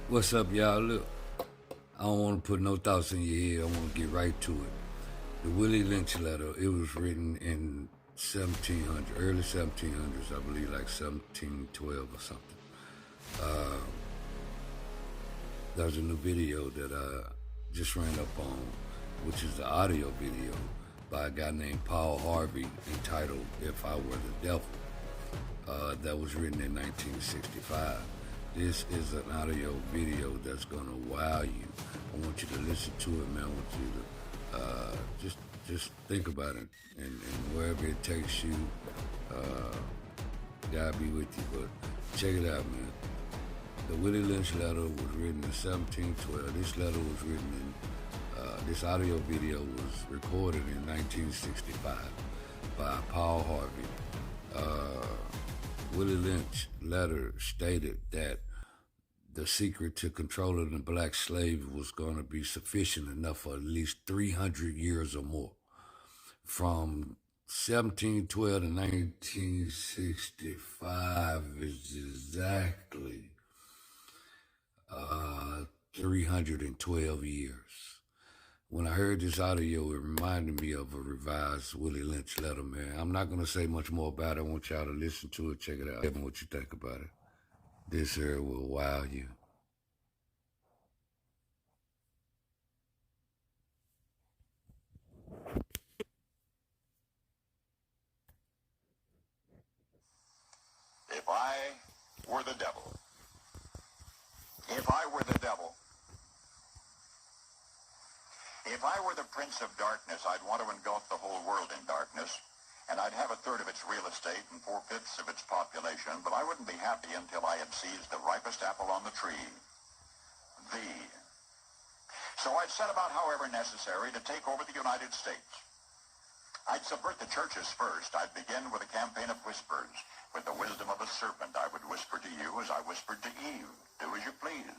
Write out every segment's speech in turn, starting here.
What's up, y'all? Look, I don't want to put no thoughts in your head. I want to get right to it. The Willie Lynch letter, it was written in 1700, early 1700s, I believe, like 1712 or something. There's a new video that I just ran up on, which is the audio video by a guy named Paul Harvey entitled If I Were the Devil. That was written in 1965. This is an audio video that's gonna wow you. I want you to listen to it, man. I want you to just think about it, and wherever it takes you, God be with you. But check it out, man. The Willie Lynch letter was written in 1712. This letter was written in. This audio video was recorded in 1965 by Paul Harvey. Willie Lynch letter stated that the secret to controlling the black slave was going to be sufficient enough for at least 300 years or more. From 1712 to 1965 is exactly 312 years. When I heard this audio, it reminded me of a revised Willie Lynch letter, man. I'm not going to say much more about it. I want y'all to listen to it, check it out, and what you think about it. This here will wow you. If I were the devil, if I were the devil, if I were the prince of darkness, I'd want to engulf the whole world in darkness, and I'd have a third of its real estate and 4/5 of its population, but I wouldn't be happy until I had seized the ripest apple on the tree, thee. So I'd set about, however necessary, to take over the United States. I'd subvert the churches first. I'd begin with a campaign of whispers. With the wisdom of a serpent, I would whisper to you as I whispered to Eve, do as you please.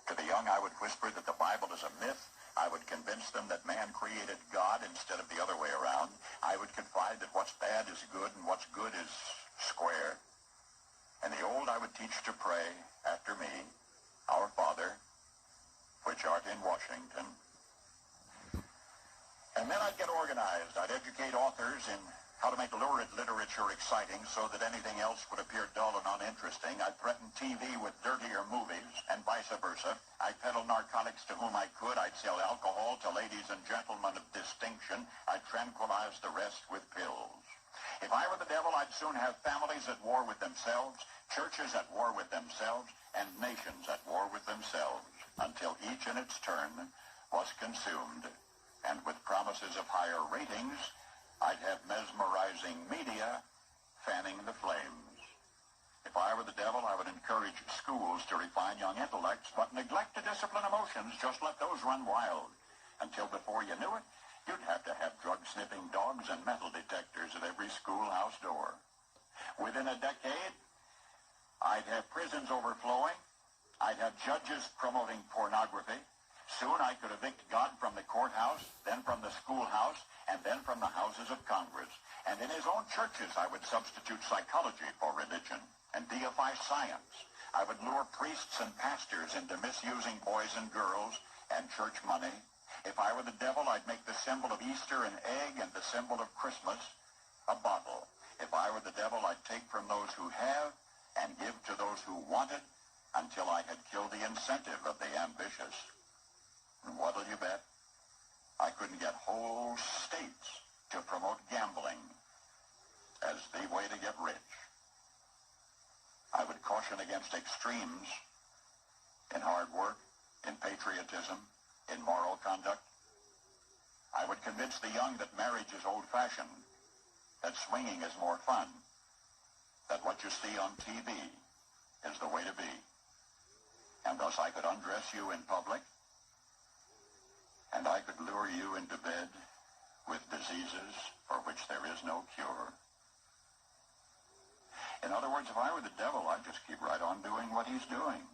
To the young, I would whisper that the Bible is a myth. I would convince them that man created God instead of the other way around. I would confide that what's bad is good and what's good is square. And the old, I would teach to pray after me, Our Father, which art in Washington. And then I'd get organized. I'd educate authors in how to make lurid literature exciting so that anything else would appear dull and uninteresting. I'd threaten TV with dirtier movies and vice versa. I'd peddle narcotics to whom I could. I'd sell alcohol to ladies and gentlemen of distinction. I'd tranquilize the rest with pills. If I were the devil, I'd soon have families at war with themselves, churches at war with themselves, and nations at war with themselves, until each in its turn was consumed. And with promises of higher ratings, I'd have mesmerizing media fanning the flames. If I were the devil, I would encourage schools to refine young intellects, but neglect to discipline emotions. Just let those run wild. Until before you knew it, you'd have to have drug-sniffing dogs and metal detectors at every schoolhouse door. Within a decade, I'd have prisons overflowing. I'd have judges promoting pornography. Soon I could evict God from the courthouse, then from the schoolhouse, and then from the houses of Congress. And in his own churches, I would substitute psychology for religion and deify science. I would lure priests and pastors into misusing boys and girls and church money. If I were the devil, I'd make the symbol of Easter an egg and the symbol of Christmas a bottle. If I were the devil, I'd take from those who have and give to those who want it until I had killed the incentive of the ambitious. And what'll you bet? I couldn't get whole states to promote gambling as the way to get rich. I would caution against extremes in hard work, in patriotism, in moral conduct. I would convince the young that marriage is old-fashioned, that swinging is more fun, that what you see on TV is the way to be. And thus I could undress you in public, and I could lure you into bed with diseases for which there is no cure. In other words, if I were the devil, I'd just keep right on doing what he's doing.